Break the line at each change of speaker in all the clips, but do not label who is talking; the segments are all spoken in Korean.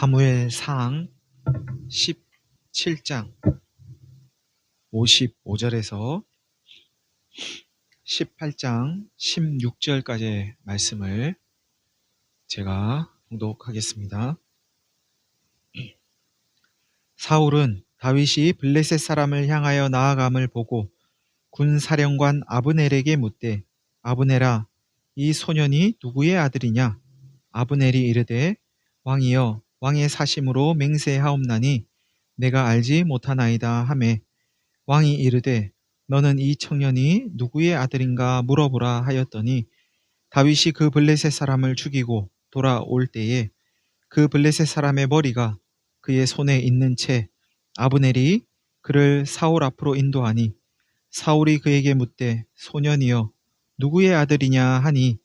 사무엘상 17장 55절에서 18장 16절까지의 말씀을 제가 봉독하겠습니다. 사울은 다윗이 블레셋 사람을 향하여 나아감을 보고 군사령관 아브넬에게 묻되, 아브넬아, 이 소년이 누구의 아들이냐? 아브넬이 이르되, 왕이여, 왕의 사심으로 맹세하옵나니 내가 알지 못하나이다 하매, 왕이 이르되, 너는 이 청년이 누구의 아들인가 물어보라 하였더니, 다윗이 그 블레셋 사람을 죽이고 돌아올 때에 그 블레셋 사람의 머리가 그의 손에 있는 채 아브넬이 그를 사울 앞으로 인도하니, 사울이 그에게 묻되, 소년이여, 누구의 아들이냐 하니,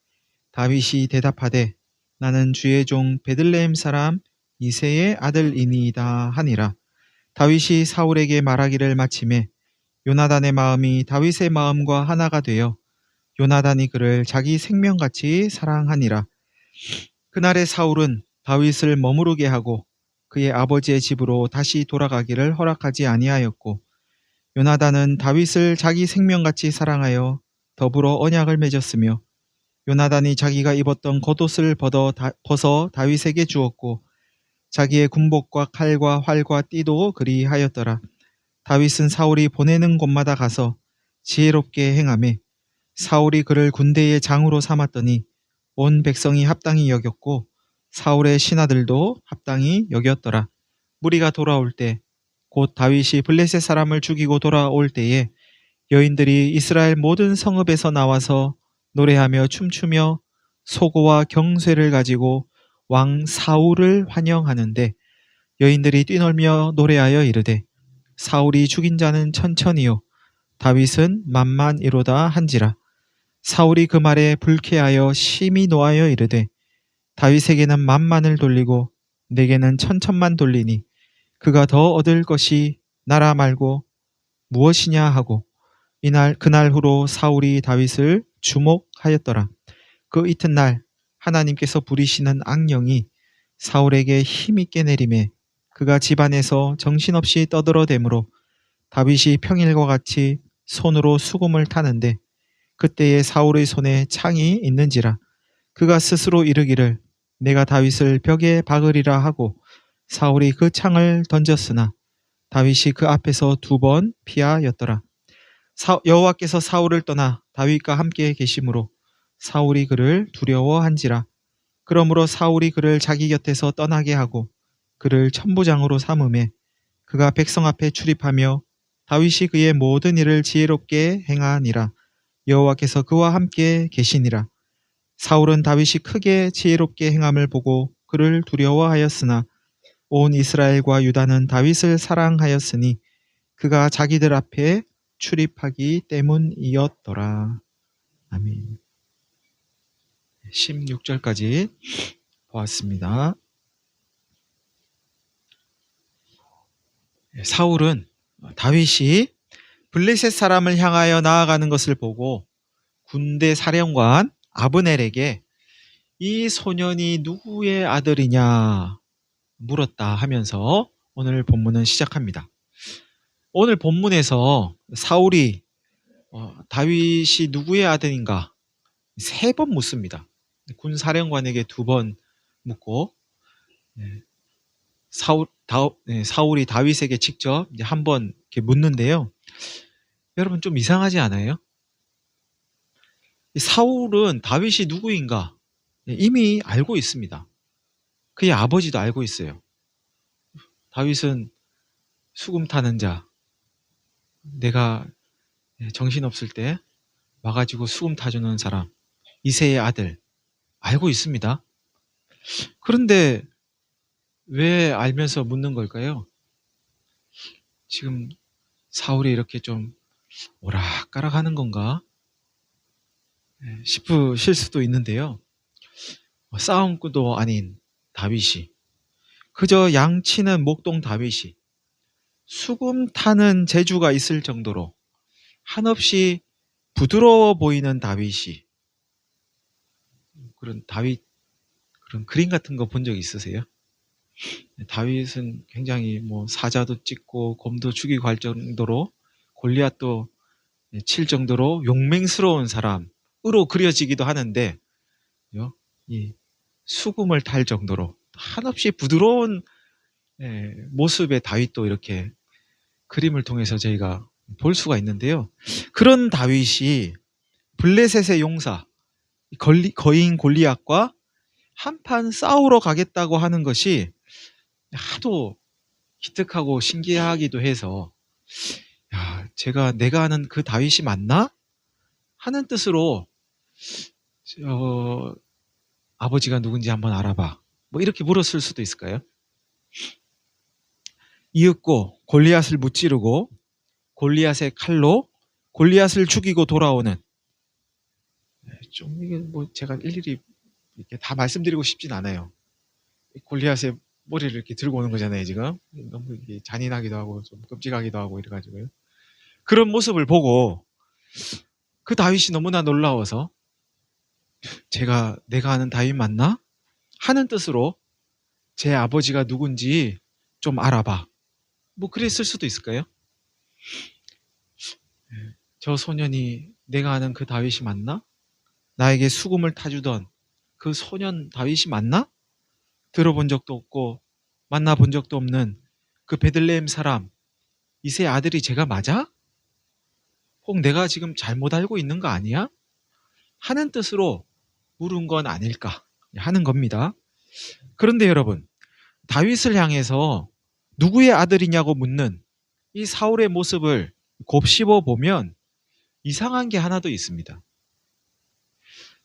다윗이 대답하되, 나는 주의 종 베들레헴 사람 이새의 아들이니이다 하니라. 다윗이 사울에게 말하기를 마치매 요나단의 마음이 다윗의 마음과 하나가 되어 요나단이 그를 자기 생명같이 사랑하니라. 그날에 사울은 다윗을 머무르게 하고 그의 아버지의 집으로 다시 돌아가기를 허락하지 아니하였고, 요나단은 다윗을 자기 생명같이 사랑하여 더불어 언약을 맺었으며, 요나단이 자기가 입었던 겉옷을 벗어 다윗에게 주었고, 자기의 군복과 칼과 활과 띠도 그리하였더라. 다윗은 사울이 보내는 곳마다 가서 지혜롭게 행하매 사울이 그를 군대의 장으로 삼았더니 온 백성이 합당히 여겼고 사울의 신하들도 합당히 여겼더라. 무리가 돌아올 때, 곧 다윗이 블레셋 사람을 죽이고 돌아올 때에 여인들이 이스라엘 모든 성읍에서 나와서 노래하며 춤추며 소고와 경쇠를 가지고 왕 사울을 환영하는데, 여인들이 뛰놀며 노래하여 이르되, 사울이 죽인 자는 천천히요 다윗은 만만이로다 한지라. 사울이 그 말에 불쾌하여 심히 노하여 이르되, 다윗에게는 만만을 돌리고 내게는 천천만 돌리니 그가 더 얻을 것이 나라 말고 무엇이냐 하고, 그날 후로 사울이 다윗을 주목하였더라. 그 이튿날 하나님께서 부리시는 악령이 사울에게 힘있게 내림에 그가 집안에서 정신없이 떠들어대므로 다윗이 평일과 같이 손으로 수금을 타는데, 그때에 사울의 손에 창이 있는지라. 그가 스스로 이르기를 내가 다윗을 벽에 박으리라 하고 사울이 그 창을 던졌으나 다윗이 그 앞에서 2번 피하였더라. 여호와께서 사울을 떠나 다윗과 함께 계심으로 사울이 그를 두려워한지라. 그러므로 사울이 그를 자기 곁에서 떠나게 하고 그를 천부장으로 삼음에 그가 백성 앞에 출입하며 다윗이 그의 모든 일을 지혜롭게 행하니라. 여호와께서 그와 함께 계시니라. 사울은 다윗이 크게 지혜롭게 행함을 보고 그를 두려워하였으나 온 이스라엘과 유다는 다윗을 사랑하였으니 그가 자기들 앞에 출입하기 때문이었더라. 아멘. 16절까지 보았습니다. 사울은 다윗이 블레셋 사람을 향하여 나아가는 것을 보고 군대 사령관 아브넬에게 이 소년이 누구의 아들이냐 물었다 하면서 오늘 본문은 시작합니다. 오늘 본문에서 사울이 다윗이 누구의 아들인가 3번 묻습니다. 군 사령관에게 2번 묻고 사울이 다윗에게 직접 한 번 이렇게 묻는데요. 여러분 좀 이상하지 않아요? 사울은 다윗이 누구인가 이미 알고 있습니다. 그의 아버지도 알고 있어요. 다윗은 수금 타는 자, 내가 정신없을 때 와가지고 수금 타주는 사람, 이새의 아들 알고 있습니다. 그런데 왜 알면서 묻는 걸까요? 지금 사울이 이렇게 좀 오락가락하는 건가 싶으실 수도 있는데요. 싸움꾼도 아닌 다윗이, 그저 양치는 목동 다윗이 수금 타는 재주가 있을 정도로 한없이 부드러워 보이는 다윗이, 그런 그림 같은 거 본 적 있으세요? 다윗은 굉장히 뭐 사자도 찢고 곰도 죽이고 할 정도로 골리앗도 칠 정도로 용맹스러운 사람으로 그려지기도 하는데 이 수금을 탈 정도로 한없이 부드러운 모습의 다윗도 이렇게 그림을 통해서 저희가 볼 수가 있는데요. 그런 다윗이 블레셋의 용사 거인 골리앗과 한판 싸우러 가겠다고 하는 것이 하도 기특하고 신기하기도 해서 내가 아는 그 다윗이 맞나? 하는 뜻으로 아버지가 누군지 한번 알아봐. 뭐 이렇게 물었을 수도 있을까요? 이윽고 골리앗을 무찌르고 골리앗의 칼로 골리앗을 죽이고 돌아오는 좀 이게 뭐 제가 일일이 이렇게 다 말씀드리고 싶진 않아요. 골리앗의 머리를 이렇게 들고 오는 거잖아요, 지금. 너무 이게 잔인하기도 하고 좀 끔찍하기도 하고 이래가지고요. 그런 모습을 보고 그 다윗이 너무나 놀라워서 내가 아는 다윗 맞나? 하는 뜻으로 제 아버지가 누군지 좀 알아봐. 뭐 그랬을 수도 있을까요? 저 소년이 내가 아는 그 다윗이 맞나? 나에게 수금을 타주던 그 소년 다윗이 맞나? 들어본 적도 없고 만나본 적도 없는 그 베들레헴 사람 이새의 아들이 제가 맞아? 혹 내가 지금 잘못 알고 있는 거 아니야? 하는 뜻으로 물은 건 아닐까 하는 겁니다. 그런데 여러분, 다윗을 향해서 누구의 아들이냐고 묻는 이 사울의 모습을 곱씹어 보면 이상한 게 하나 더 있습니다.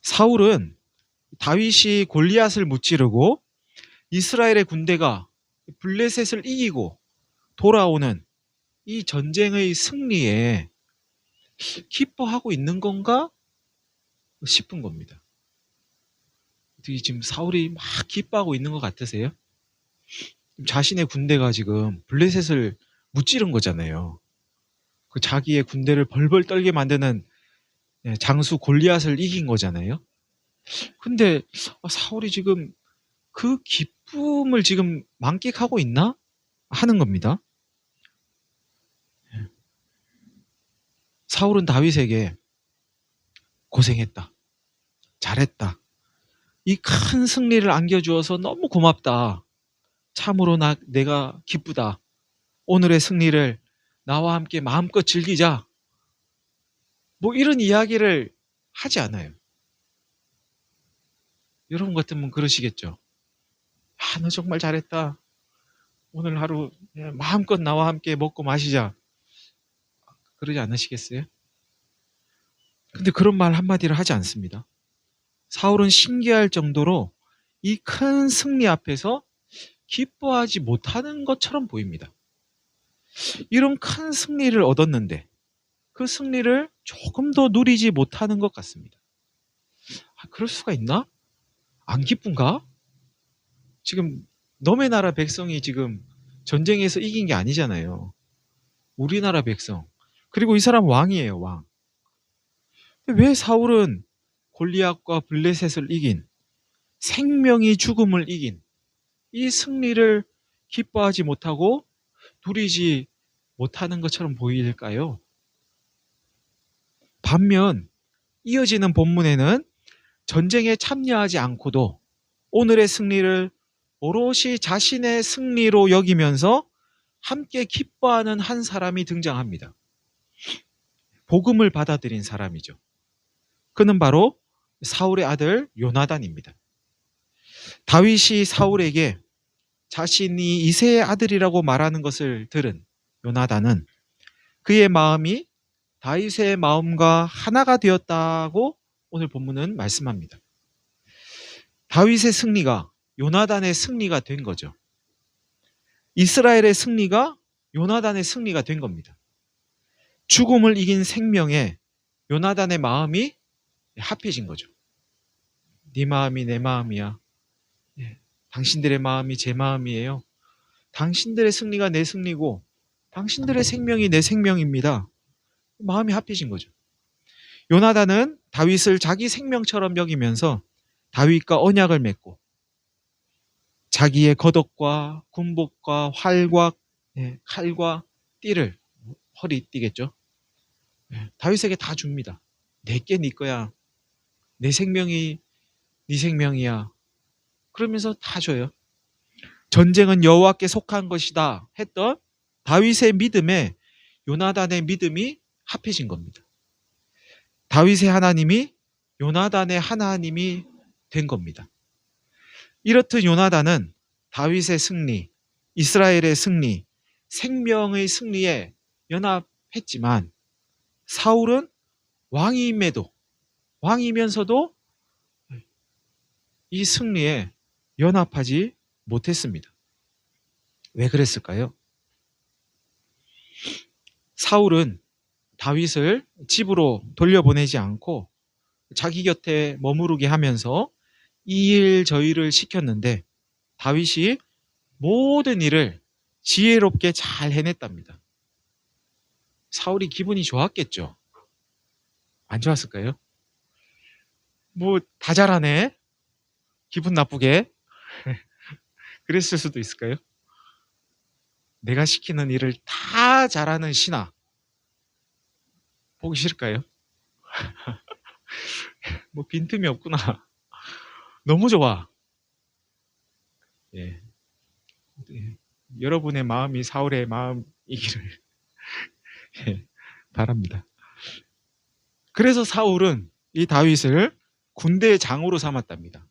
사울은 다윗이 골리앗을 무찌르고 이스라엘의 군대가 블레셋을 이기고 돌아오는 이 전쟁의 승리에 기뻐하고 있는 건가 싶은 겁니다. 어떻게 지금 사울이 막 기뻐하고 있는 것 같으세요? 자신의 군대가 지금 블레셋을 무찌른 거잖아요. 그 자기의 군대를 벌벌 떨게 만드는 장수 골리앗을 이긴 거잖아요. 근데 사울이 지금 그 기쁨을 지금 만끽하고 있나? 하는 겁니다. 사울은 다윗에게 고생했다. 잘했다. 이 큰 승리를 안겨주어서 너무 고맙다. 참으로 내가 기쁘다. 오늘의 승리를 나와 함께 마음껏 즐기자. 뭐 이런 이야기를 하지 않아요. 여러분 같으면 그러시겠죠. 너 정말 잘했다. 오늘 하루 마음껏 나와 함께 먹고 마시자. 그러지 않으시겠어요? 근데 그런 말 한마디를 하지 않습니다. 사울은 신기할 정도로 이 큰 승리 앞에서 기뻐하지 못하는 것처럼 보입니다. 이런 큰 승리를 얻었는데 그 승리를 조금 더 누리지 못하는 것 같습니다. 그럴 수가 있나? 안 기쁜가? 지금 너의 나라 백성이 지금 전쟁에서 이긴 게 아니잖아요. 우리나라 백성. 그리고 이 사람 왕이에요, 왕. 왜 사울은 골리앗과 블레셋을 이긴, 생명이 죽음을 이긴 이 승리를 기뻐하지 못하고 누리지 못하는 것처럼 보일까요? 반면 이어지는 본문에는 전쟁에 참여하지 않고도 오늘의 승리를 오롯이 자신의 승리로 여기면서 함께 기뻐하는 한 사람이 등장합니다. 복음을 받아들인 사람이죠. 그는 바로 사울의 아들 요나단입니다. 다윗이 사울에게 자신이 이새의 아들이라고 말하는 것을 들은 요나단은 그의 마음이 다윗의 마음과 하나가 되었다고 오늘 본문은 말씀합니다. 다윗의 승리가 요나단의 승리가 된 거죠. 이스라엘의 승리가 요나단의 승리가 된 겁니다. 죽음을 이긴 생명에 요나단의 마음이 합해진 거죠. 네 마음이 내 마음이야. 당신들의 마음이 제 마음이에요. 당신들의 승리가 내 승리고 당신들의 생명이 내 생명입니다. 마음이 합해진 거죠. 요나단은 다윗을 자기 생명처럼 여기면서 다윗과 언약을 맺고 자기의 겉옷과 군복과 활과 칼과 띠를, 허리띠겠죠. 다윗에게 다 줍니다. 내게 네 거야. 내 생명이 네 생명이야. 그러면서 다 줘요. 전쟁은 여호와께 속한 것이다 했던 다윗의 믿음에 요나단의 믿음이 합해진 겁니다. 다윗의 하나님이 요나단의 하나님이 된 겁니다. 이렇듯 요나단은 다윗의 승리, 이스라엘의 승리, 생명의 승리에 연합했지만 사울은 왕이면서도 이 승리에 연합하지 못했습니다. 왜 그랬을까요? 사울은 다윗을 집으로 돌려보내지 않고 자기 곁에 머무르게 하면서 이 일 저 일을 시켰는데 다윗이 모든 일을 지혜롭게 잘 해냈답니다. 사울이 기분이 좋았겠죠. 안 좋았을까요? 뭐 다 잘하네. 기분 나쁘게. 그랬을 수도 있을까요? 내가 시키는 일을 다 잘하는 신하. 보기 싫을까요? 뭐 빈틈이 없구나. 너무 좋아. 예. 여러분의 마음이 사울의 마음이기를 바랍니다. 그래서 사울은 이 다윗을 군대의 장으로 삼았답니다.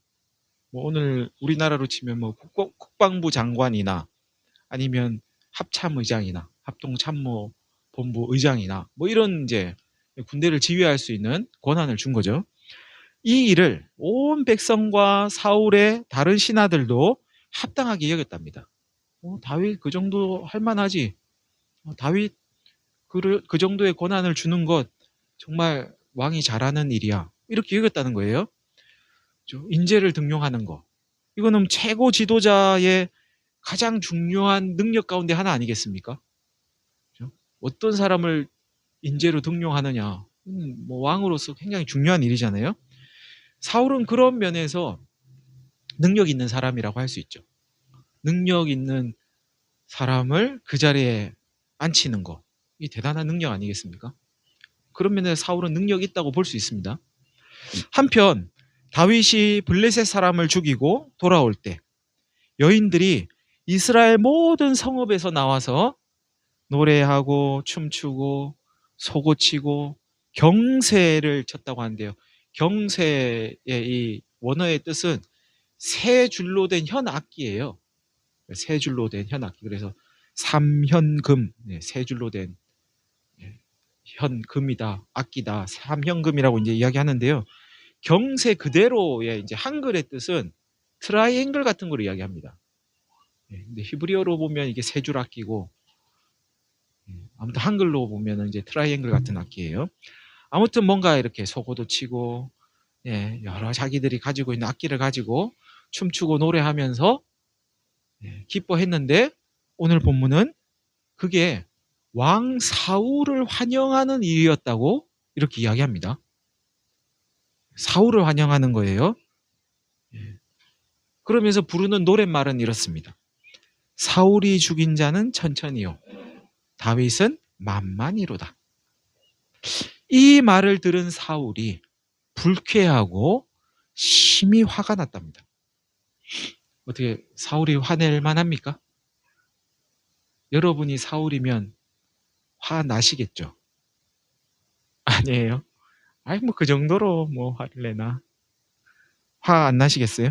뭐 오늘 우리나라로 치면 뭐 국방부 장관이나 아니면 합참의장이나 합동참모본부 의장이나 뭐 이런 이제 군대를 지휘할 수 있는 권한을 준 거죠. 이 일을 온 백성과 사울의 다른 신하들도 합당하게 여겼답니다. 다윗 그 정도 할 만하지. 다윗 그 정도의 권한을 주는 것 정말 왕이 잘하는 일이야. 이렇게 여겼다는 거예요. 인재를 등용하는 거. 이거는 최고 지도자의 가장 중요한 능력 가운데 하나 아니겠습니까? 어떤 사람을 인재로 등용하느냐. 뭐 왕으로서 굉장히 중요한 일이잖아요. 사울은 그런 면에서 능력 있는 사람이라고 할 수 있죠. 능력 있는 사람을 그 자리에 앉히는 거. 이 대단한 능력 아니겠습니까? 그런 면에서 사울은 능력이 있다고 볼 수 있습니다. 한편 다윗이 블레셋 사람을 죽이고 돌아올 때 여인들이 이스라엘 모든 성읍에서 나와서 노래하고 춤추고 소고치고 경세를 쳤다고 하는데요. 경세의 이 원어의 뜻은 세 줄로 된 현악기예요. 세 줄로 된 현악기. 그래서 삼현금, 세 줄로 된 현금이다, 악기다, 삼현금이라고 이제 이야기하는데요. 경세 그대로의 이제 한글의 뜻은 트라이앵글 같은 걸 이야기합니다. 근데 히브리어로 보면 이게 세 줄 악기고, 아무튼 한글로 보면 이제 트라이앵글 같은 악기예요. 아무튼 뭔가 이렇게 소고도 치고, 여러 자기들이 가지고 있는 악기를 가지고 춤추고 노래하면서 기뻐했는데, 오늘 본문은 그게 왕 사울을 환영하는 일이었다고 이렇게 이야기합니다. 사울을 환영하는 거예요. 그러면서 부르는 노랫말은 이렇습니다. 사울이 죽인 자는 천천히요, 다윗은 만만히로다. 이 말을 들은 사울이 불쾌하고 심히 화가 났답니다. 어떻게 사울이 화낼 만합니까? 여러분이 사울이면 화 나시겠죠? 아니에요? 아이 뭐 그 정도로 뭐 화를 내나? 화 안 나시겠어요?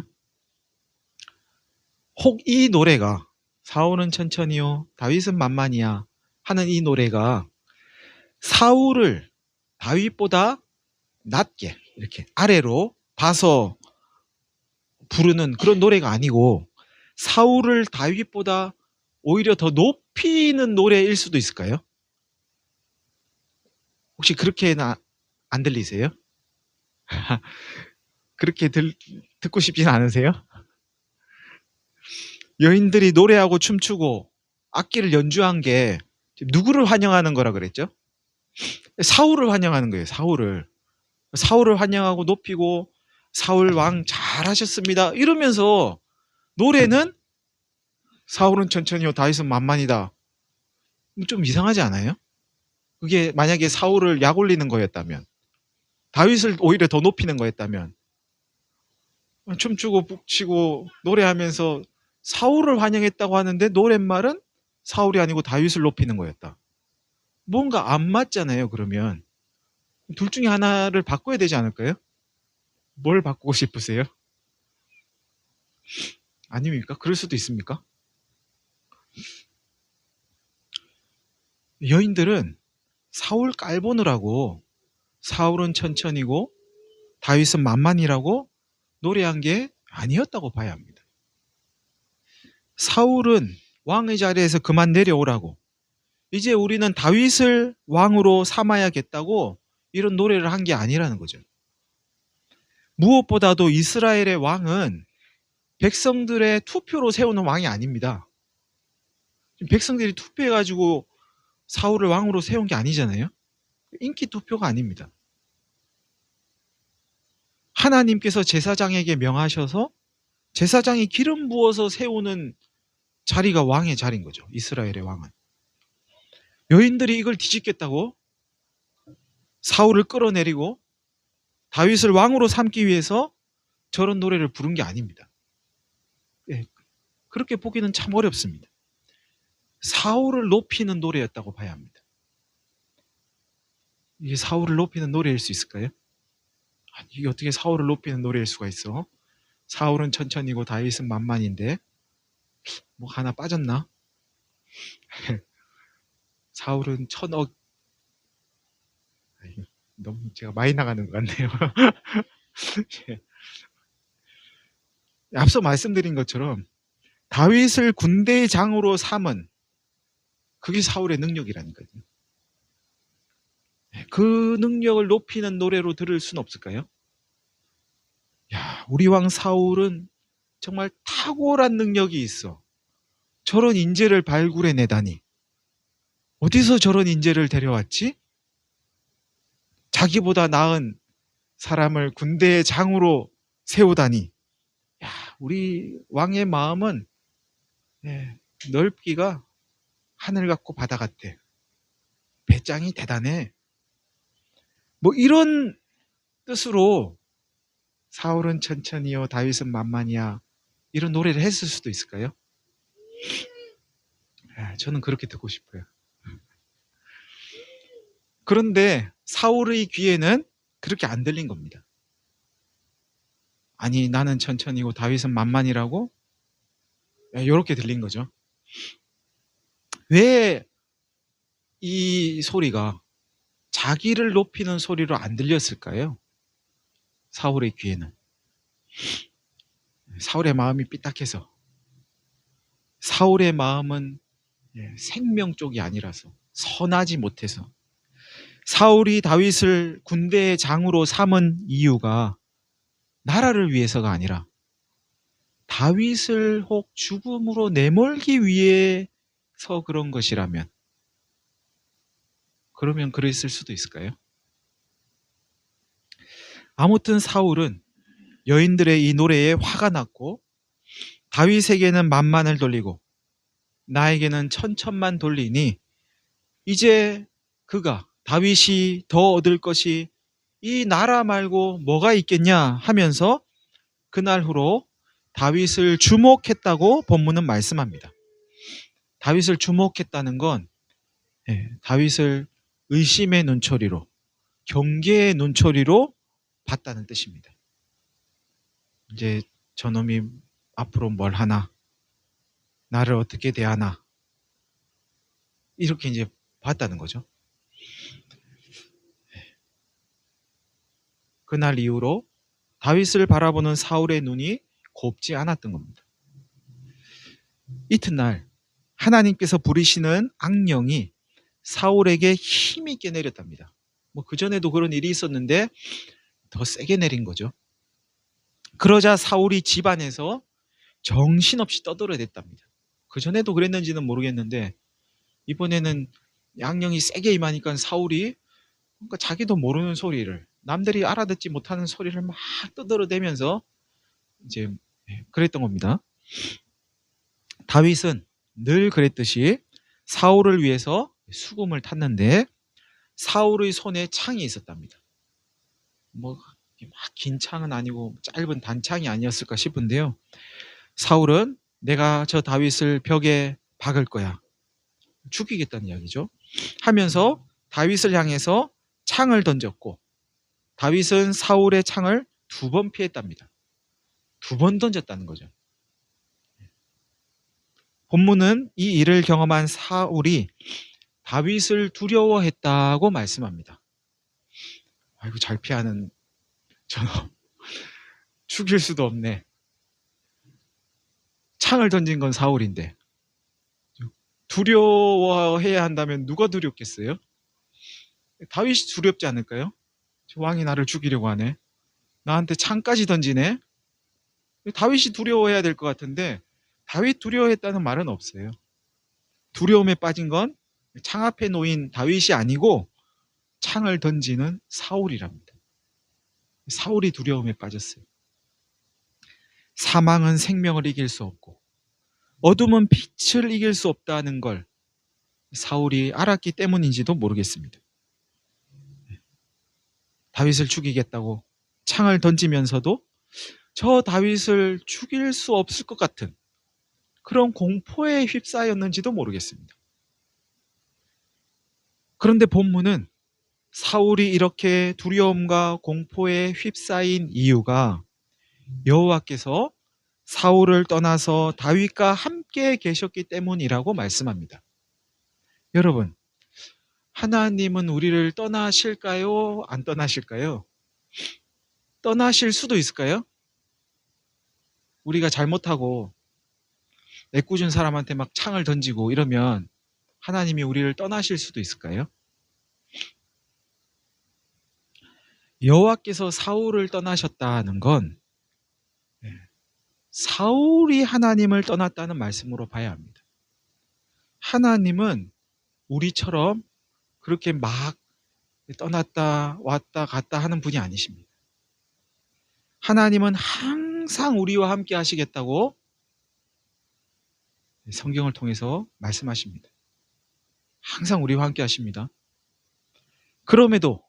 혹 이 노래가 사울은 천천히요, 다윗은 만만히야 하는 이 노래가 사울을 다윗보다 낮게 이렇게 아래로 봐서 부르는 그런 노래가 아니고 사울을 다윗보다 오히려 더 높이는 노래일 수도 있을까요? 혹시 그렇게는 안 들리세요? 그렇게 듣고 싶진 않으세요? 여인들이 노래하고 춤추고 악기를 연주한 게 누구를 환영하는 거라 그랬죠? 사울을 환영하는 거예요. 사울을 환영하고 높이고 사울 왕 잘하셨습니다 이러면서 노래는 사울은 천천히요 다윗은 만만이다. 좀 이상하지 않아요? 그게 만약에 사울을 약올리는 거였다면, 다윗을 오히려 더 높이는 거였다면, 춤추고 북치고 노래하면서 사울을 환영했다고 하는데 노랫말은 사울이 아니고 다윗을 높이는 거였다. 뭔가 안 맞잖아요. 그러면 둘 중에 하나를 바꿔야 되지 않을까요? 뭘 바꾸고 싶으세요? 아닙니까? 그럴 수도 있습니까? 여인들은 사울 깔보느라고 사울은 천천히고 다윗은 만만이라고 노래한 게 아니었다고 봐야 합니다. 사울은 왕의 자리에서 그만 내려오라고, 이제 우리는 다윗을 왕으로 삼아야겠다고 이런 노래를 한 게 아니라는 거죠. 무엇보다도 이스라엘의 왕은 백성들의 투표로 세우는 왕이 아닙니다. 백성들이 투표해가지고 사울을 왕으로 세운 게 아니잖아요. 인기 투표가 아닙니다. 하나님께서 제사장에게 명하셔서 제사장이 기름 부어서 세우는 자리가 왕의 자리인 거죠. 이스라엘의 왕은. 여인들이 이걸 뒤집겠다고 사울을 끌어내리고 다윗을 왕으로 삼기 위해서 저런 노래를 부른 게 아닙니다. 예, 그렇게 보기는 참 어렵습니다. 사울을 높이는 노래였다고 봐야 합니다. 이게 사울을 높이는 노래일 수 있을까요? 아니, 이게 어떻게 사울을 높이는 노래일 수가 있어? 사울은 천천히고 다윗은 만만인데 뭐 하나 빠졌나? 사울은 천억. 너무 제가 많이 나가는 것 같네요. 앞서 말씀드린 것처럼 다윗을 군대의 장으로 삼은 그게 사울의 능력이라니까요. 그 능력을 높이는 노래로 들을 수는 없을까요? 야, 우리 왕 사울은 정말 탁월한 능력이 있어. 저런 인재를 발굴해내다니. 어디서 저런 인재를 데려왔지? 자기보다 나은 사람을 군대의 장으로 세우다니. 야, 우리 왕의 마음은 넓기가 하늘 같고 바다 같대. 배짱이 대단해. 뭐 이런 뜻으로 사울은 천천히요 다윗은 만만이야 이런 노래를 했을 수도 있을까요? 저는 그렇게 듣고 싶어요. 그런데 사울의 귀에는 그렇게 안 들린 겁니다. 아니 나는 천천히고 다윗은 만만이라고? 이렇게 들린 거죠. 왜 이 소리가 자기를 높이는 소리로 안 들렸을까요? 사울의 귀에는. 사울의 마음이 삐딱해서. 사울의 마음은 생명 쪽이 아니라서, 선하지 못해서. 사울이 다윗을 군대의 장으로 삼은 이유가 나라를 위해서가 아니라 다윗을 혹 죽음으로 내몰기 위해서 그런 것이라면, 그러면 그랬을 수도 있을까요? 아무튼 사울은 여인들의 이 노래에 화가 났고 다윗에게는 만만을 돌리고 나에게는 천천만 돌리니 이제 그가 다윗이 더 얻을 것이 이 나라 말고 뭐가 있겠냐 하면서 그날 후로 다윗을 주목했다고 본문은 말씀합니다. 다윗을 주목했다는 건 다윗을 의심의 눈초리로, 경계의 눈초리로 봤다는 뜻입니다. 이제 저놈이 앞으로 뭘 하나, 나를 어떻게 대하나, 이렇게 이제 봤다는 거죠. 그날 이후로 다윗을 바라보는 사울의 눈이 곱지 않았던 겁니다. 이튿날 하나님께서 부리시는 악령이 사울에게 힘있게 내렸답니다. 뭐 그전에도 그런 일이 있었는데 더 세게 내린 거죠. 그러자 사울이 집안에서 정신없이 떠들어댔답니다. 그전에도 그랬는지는 모르겠는데 이번에는 악령이 세게 임하니까 사울이 뭔가 자기도 모르는 소리를, 남들이 알아듣지 못하는 소리를 막 떠들어대면서 이제 그랬던 겁니다. 다윗은 늘 그랬듯이 사울을 위해서 수금을 탔는데 사울의 손에 창이 있었답니다. 뭐 막 긴 창은 아니고 짧은 단창이 아니었을까 싶은데요. 사울은 내가 저 다윗을 벽에 박을 거야, 죽이겠다는 이야기죠, 하면서 다윗을 향해서 창을 던졌고, 다윗은 사울의 창을 2번 피했답니다. 2번 던졌다는 거죠. 본문은 이 일을 경험한 사울이 다윗을 두려워했다고 말씀합니다. 아이고, 잘 피하는 저놈, 죽일 수도 없네. 창을 던진 건 사울인데 두려워해야 한다면 누가 두렵겠어요? 다윗이 두렵지 않을까요? 저 왕이 나를 죽이려고 하네, 나한테 창까지 던지네. 다윗이 두려워해야 될 것 같은데 다윗 두려워했다는 말은 없어요. 두려움에 빠진 건 창 앞에 놓인 다윗이 아니고 창을 던지는 사울이랍니다. 사울이 두려움에 빠졌어요. 사망은 생명을 이길 수 없고 어둠은 빛을 이길 수 없다는 걸 사울이 알았기 때문인지도 모르겠습니다. 다윗을 죽이겠다고 창을 던지면서도 저 다윗을 죽일 수 없을 것 같은 그런 공포에 휩싸였는지도 모르겠습니다. 그런데 본문은 사울이 이렇게 두려움과 공포에 휩싸인 이유가 여호와께서 사울을 떠나서 다윗과 함께 계셨기 때문이라고 말씀합니다. 여러분, 하나님은 우리를 떠나실까요? 안 떠나실까요? 떠나실 수도 있을까요? 우리가 잘못하고 애꿎은 사람한테 막 창을 던지고 이러면 하나님이 우리를 떠나실 수도 있을까요? 여호와께서 사울을 떠나셨다는 건 사울이 하나님을 떠났다는 말씀으로 봐야 합니다. 하나님은 우리처럼 그렇게 막 떠났다 왔다 갔다 하는 분이 아니십니다. 하나님은 항상 우리와 함께 하시겠다고 성경을 통해서 말씀하십니다. 항상 우리와 함께 하십니다. 그럼에도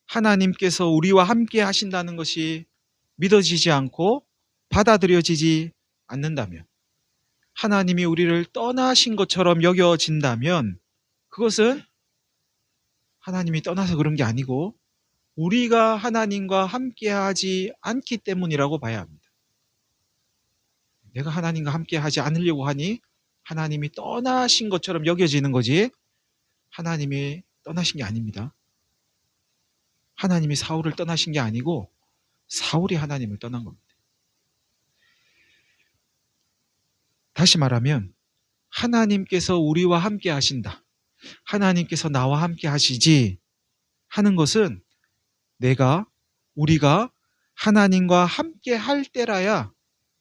하나님께서 우리와 함께 하신다는 것이 믿어지지 않고 받아들여지지 않는다면, 하나님이 우리를 떠나신 것처럼 여겨진다면 그것은 하나님이 떠나서 그런 게 아니고 우리가 하나님과 함께하지 않기 때문이라고 봐야 합니다. 내가 하나님과 함께하지 않으려고 하니 하나님이 떠나신 것처럼 여겨지는 거지 하나님이 떠나신 게 아닙니다. 하나님이 사울을 떠나신 게 아니고 사울이 하나님을 떠난 겁니다. 다시 말하면 하나님께서 우리와 함께 하신다, 하나님께서 나와 함께 하시지 하는 것은 우리가 하나님과 함께 할 때라야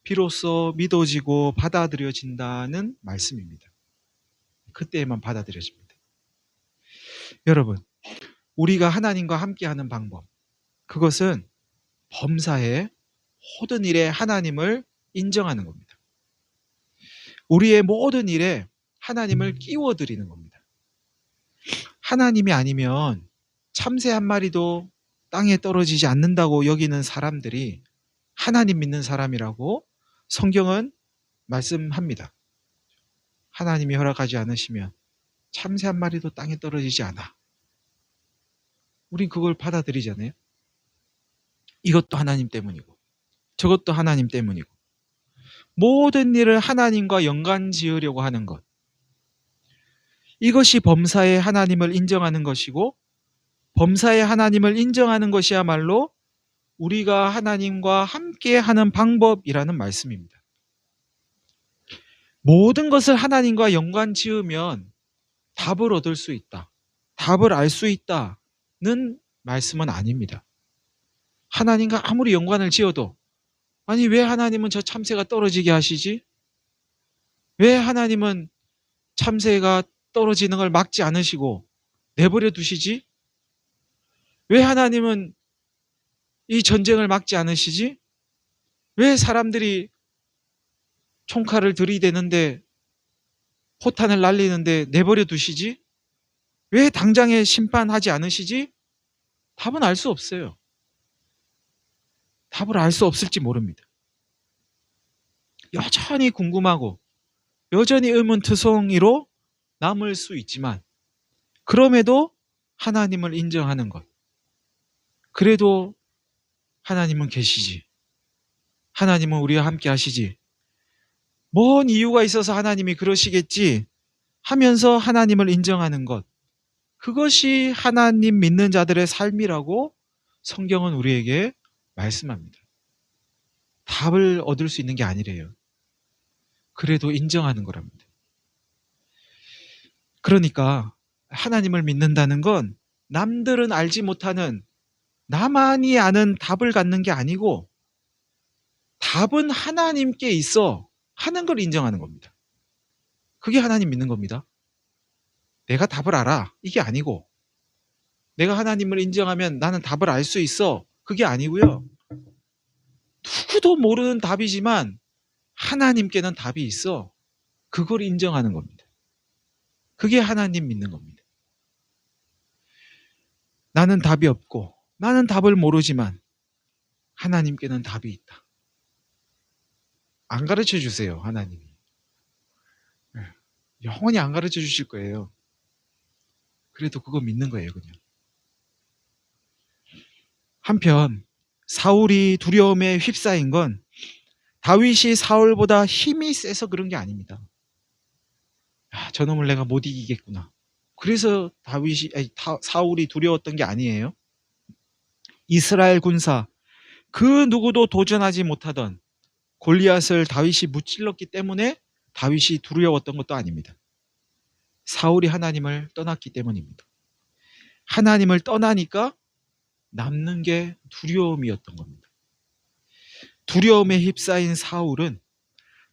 비로소 믿어지고 받아들여진다는 말씀입니다. 그때에만 받아들여집니다. 여러분, 우리가 하나님과 함께하는 방법, 그것은 범사에 모든 일에 하나님을 인정하는 겁니다. 우리의 모든 일에 하나님을 끼워드리는 겁니다. 하나님이 아니면 참새 한 마리도 땅에 떨어지지 않는다고 여기는 사람들이 하나님 믿는 사람이라고 성경은 말씀합니다. 하나님이 허락하지 않으시면 참새 한 마리도 땅에 떨어지지 않아. 우린 그걸 받아들이잖아요. 이것도 하나님 때문이고 저것도 하나님 때문이고 모든 일을 하나님과 연관 지으려고 하는 것, 이것이 범사에 하나님을 인정하는 것이고, 범사에 하나님을 인정하는 것이야말로 우리가 하나님과 함께하는 방법이라는 말씀입니다. 모든 것을 하나님과 연관 지으면 답을 얻을 수 있다, 답을 알 수 있다는 말씀은 아닙니다. 하나님과 아무리 연관을 지어도 아니 왜 하나님은 저 참새가 떨어지게 하시지? 왜 하나님은 참새가 떨어지는 걸 막지 않으시고 내버려 두시지? 왜 하나님은 이 전쟁을 막지 않으시지? 왜 사람들이 총칼을 들이대는데 포탄을 날리는데 내버려 두시지? 왜 당장에 심판하지 않으시지? 답은 알 수 없어요. 답을 알 수 없을지 모릅니다. 여전히 궁금하고 여전히 의문투성이로 남을 수 있지만 그럼에도 하나님을 인정하는 것. 그래도 하나님은 계시지. 하나님은 우리와 함께 하시지. 뭔 이유가 있어서 하나님이 그러시겠지 하면서 하나님을 인정하는 것. 그것이 하나님 믿는 자들의 삶이라고 성경은 우리에게 말씀합니다. 답을 얻을 수 있는 게 아니래요. 그래도 인정하는 거랍니다. 그러니까 하나님을 믿는다는 건 남들은 알지 못하는 나만이 아는 답을 갖는 게 아니고 답은 하나님께 있어 하는 걸 인정하는 겁니다. 그게 하나님 믿는 겁니다. 내가 답을 알아. 이게 아니고 내가 하나님을 인정하면 나는 답을 알 수 있어. 그게 아니고요. 누구도 모르는 답이지만 하나님께는 답이 있어. 그걸 인정하는 겁니다. 그게 하나님 믿는 겁니다. 나는 답이 없고 나는 답을 모르지만 하나님께는 답이 있다. 안 가르쳐 주세요, 하나님이. 영원히 안 가르쳐 주실 거예요. 그래도 그거 믿는 거예요, 그냥. 한편 사울이 두려움에 휩싸인 건 다윗이 사울보다 힘이 세서 그런 게 아닙니다. 저놈을 내가 못 이기겠구나. 그래서 사울이 두려웠던 게 아니에요. 이스라엘 군사 그 누구도 도전하지 못하던 골리앗을 다윗이 무찔렀기 때문에 다윗이 두려웠던 것도 아닙니다. 사울이 하나님을 떠났기 때문입니다. 하나님을 떠나니까 남는 게 두려움이었던 겁니다. 두려움에 휩싸인 사울은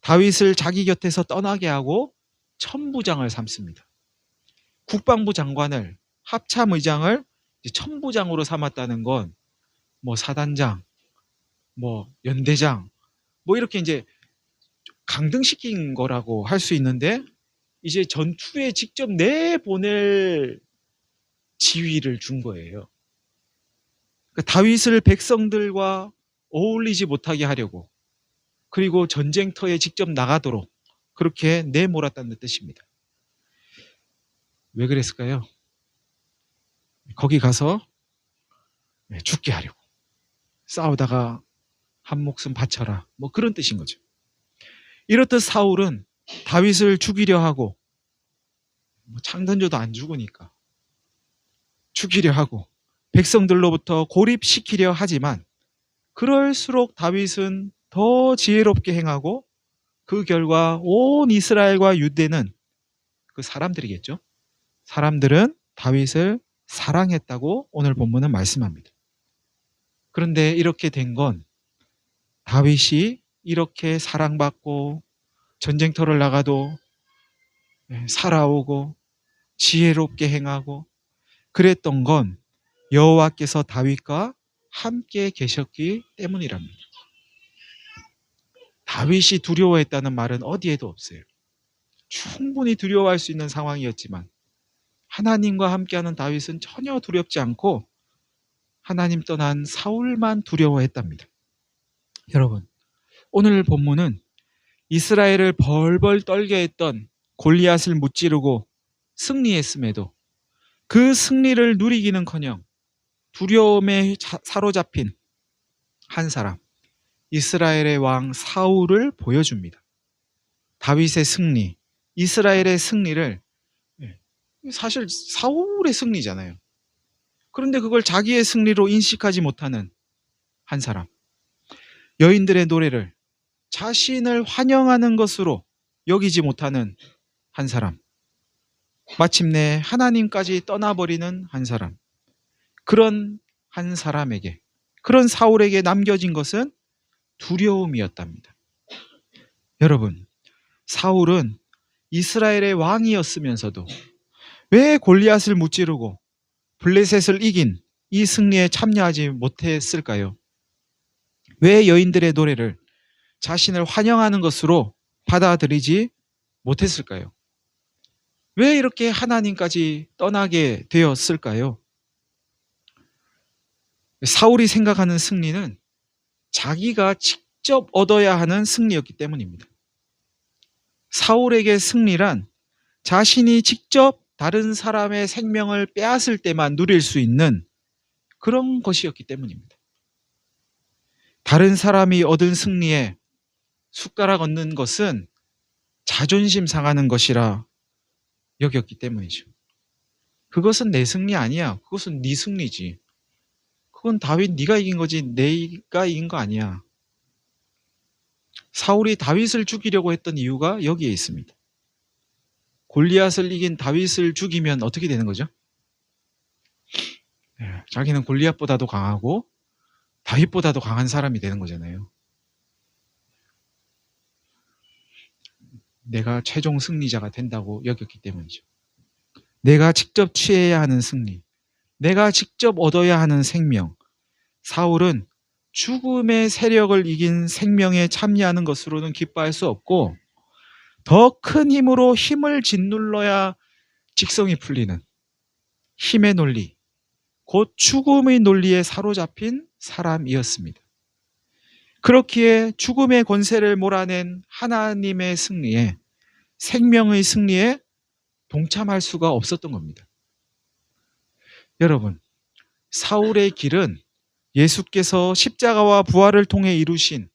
다윗을 자기 곁에서 떠나게 하고 천부장을 삼습니다. 국방부 장관을 합참의장을 천부장으로 삼았다는 건 뭐 사단장, 뭐 연대장, 뭐 이렇게 이제 강등시킨 거라고 할 수 있는데 이제 전투에 직접 내보낼 지위를 준 거예요. 그러니까 다윗을 백성들과 어울리지 못하게 하려고 그리고 전쟁터에 직접 나가도록 그렇게 내몰았다는 뜻입니다. 왜 그랬을까요? 거기 가서 죽게 하려고. 싸우다가 한 목숨 바쳐라. 뭐 그런 뜻인 거죠. 이렇듯 사울은 다윗을 죽이려 하고 창 던져도 안 죽으니까 죽이려 하고 백성들로부터 고립시키려 하지만 그럴수록 다윗은 더 지혜롭게 행하고 그 결과 온 이스라엘과 유대는 그 사람들이겠죠. 사람들은 다윗을 사랑했다고 오늘 본문은 말씀합니다. 그런데 이렇게 된 건 다윗이 이렇게 사랑받고 전쟁터를 나가도 살아오고 지혜롭게 행하고 그랬던 건 여호와께서 다윗과 함께 계셨기 때문이랍니다. 다윗이 두려워했다는 말은 어디에도 없어요. 충분히 두려워할 수 있는 상황이었지만 하나님과 함께하는 다윗은 전혀 두렵지 않고 하나님 떠난 사울만 두려워했답니다. 여러분, 오늘 본문은 이스라엘을 벌벌 떨게 했던 골리앗을 무찌르고 승리했음에도 그 승리를 누리기는커녕 두려움에 사로잡힌 한 사람, 이스라엘의 왕 사울을 보여줍니다. 다윗의 승리, 이스라엘의 승리를 사실 사울의 승리잖아요. 그런데 그걸 자기의 승리로 인식하지 못하는 한 사람, 여인들의 노래를 자신을 환영하는 것으로 여기지 못하는 한 사람, 마침내 하나님까지 떠나버리는 한 사람, 그런 한 사람에게, 그런 사울에게 남겨진 것은 두려움이었답니다. 여러분, 사울은 이스라엘의 왕이었으면서도 왜 골리앗을 무찌르고 블레셋을 이긴 이 승리에 참여하지 못했을까요? 왜 여인들의 노래를 자신을 환영하는 것으로 받아들이지 못했을까요? 왜 이렇게 하나님까지 떠나게 되었을까요? 사울이 생각하는 승리는 자기가 직접 얻어야 하는 승리였기 때문입니다. 사울에게 승리란 자신이 직접 다른 사람의 생명을 빼앗을 때만 누릴 수 있는 그런 것이었기 때문입니다. 다른 사람이 얻은 승리에 숟가락 얹는 것은 자존심 상하는 것이라 여겼기 때문이죠. 그것은 내 승리 아니야. 그것은 네 승리지. 그건 다윗 네가 이긴 거지 내가 이긴 거 아니야. 사울이 다윗을 죽이려고 했던 이유가 여기에 있습니다. 골리앗을 이긴 다윗을 죽이면 어떻게 되는 거죠? 자기는 골리앗보다도 강하고 다윗보다도 강한 사람이 되는 거잖아요. 내가 최종 승리자가 된다고 여겼기 때문이죠. 내가 직접 취해야 하는 승리, 내가 직접 얻어야 하는 생명. 사울은 죽음의 세력을 이긴 생명에 참여하는 것으로는 기뻐할 수 없고 더 큰 힘으로 힘을 짓눌러야 직성이 풀리는 힘의 논리, 곧 죽음의 논리에 사로잡힌 사람이었습니다. 그렇기에 죽음의 권세를 몰아낸 하나님의 승리에, 생명의 승리에 동참할 수가 없었던 겁니다. 여러분, 사울의 길은 예수께서 십자가와 부활을 통해 이루신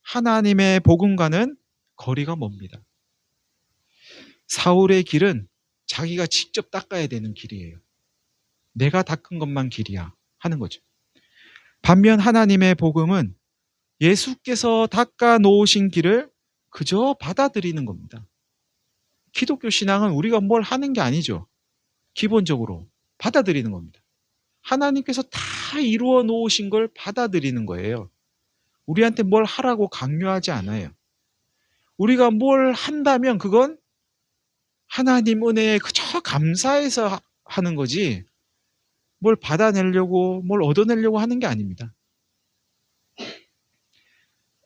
하나님의 복음과는 거리가 멉니다. 사울의 길은 자기가 직접 닦아야 되는 길이에요. 내가 닦은 것만 길이야 하는 거죠. 반면 하나님의 복음은 예수께서 닦아 놓으신 길을 그저 받아들이는 겁니다. 기독교 신앙은 우리가 뭘 하는 게 아니죠. 기본적으로 받아들이는 겁니다. 하나님께서 다 이루어 놓으신 걸 받아들이는 거예요. 우리한테 뭘 하라고 강요하지 않아요. 우리가 뭘 한다면 그건 하나님 은혜에 그저 감사해서 하는 거지 뭘 받아내려고 뭘 얻어내려고 하는 게 아닙니다.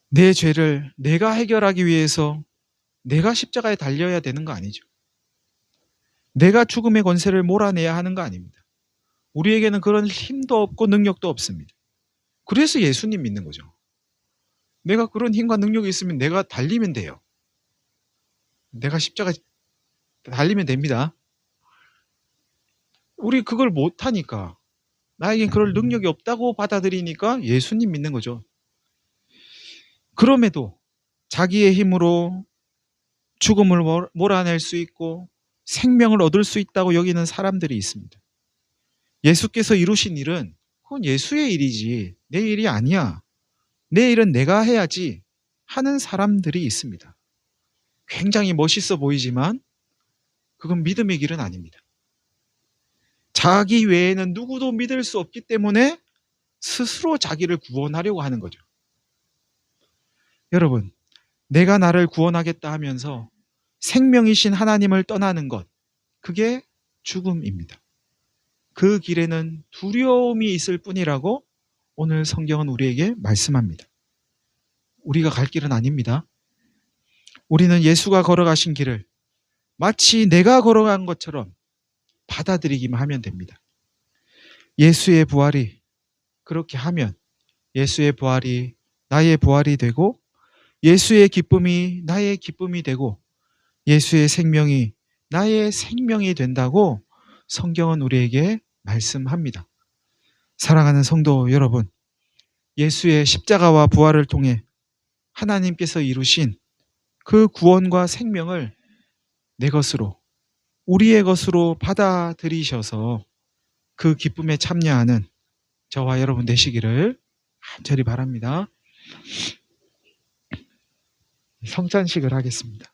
내 죄를 내가 해결하기 위해서 내가 십자가에 달려야 되는 거 아니죠. 내가 죽음의 권세를 몰아내야 하는 거 아닙니다. 우리에게는 그런 힘도 없고 능력도 없습니다. 그래서 예수님 믿는 거죠. 내가 그런 힘과 능력이 있으면 내가 달리면 돼요. 내가 십자가 달리면 됩니다. 우리 그걸 못하니까, 나에겐 그럴 능력이 없다고 받아들이니까 예수님 믿는 거죠. 그럼에도 자기의 힘으로 죽음을 몰아낼 수 있고 생명을 얻을 수 있다고 여기는 사람들이 있습니다. 예수께서 이루신 일은 그건 예수의 일이지 내 일이 아니야. 내 일은 내가 해야지 하는 사람들이 있습니다. 굉장히 멋있어 보이지만 그건 믿음의 길은 아닙니다. 자기 외에는 누구도 믿을 수 없기 때문에 스스로 자기를 구원하려고 하는 거죠. 여러분, 내가 나를 구원하겠다 하면서 생명이신 하나님을 떠나는 것, 그게 죽음입니다. 그 길에는 두려움이 있을 뿐이라고 오늘 성경은 우리에게 말씀합니다. 우리가 갈 길은 아닙니다. 우리는 예수가 걸어가신 길을 마치 내가 걸어간 것처럼 받아들이기만 하면 됩니다. 예수의 부활이 그렇게 하면 예수의 부활이 나의 부활이 되고 예수의 기쁨이 나의 기쁨이 되고 예수의 생명이 나의 생명이 된다고 성경은 우리에게 말씀합니다. 사랑하는 성도 여러분, 예수의 십자가와 부활을 통해 하나님께서 이루신 그 구원과 생명을 내 것으로, 우리의 것으로 받아들이셔서 그 기쁨에 참여하는 저와 여러분 되시기를 간절히 바랍니다. 성찬식을 하겠습니다.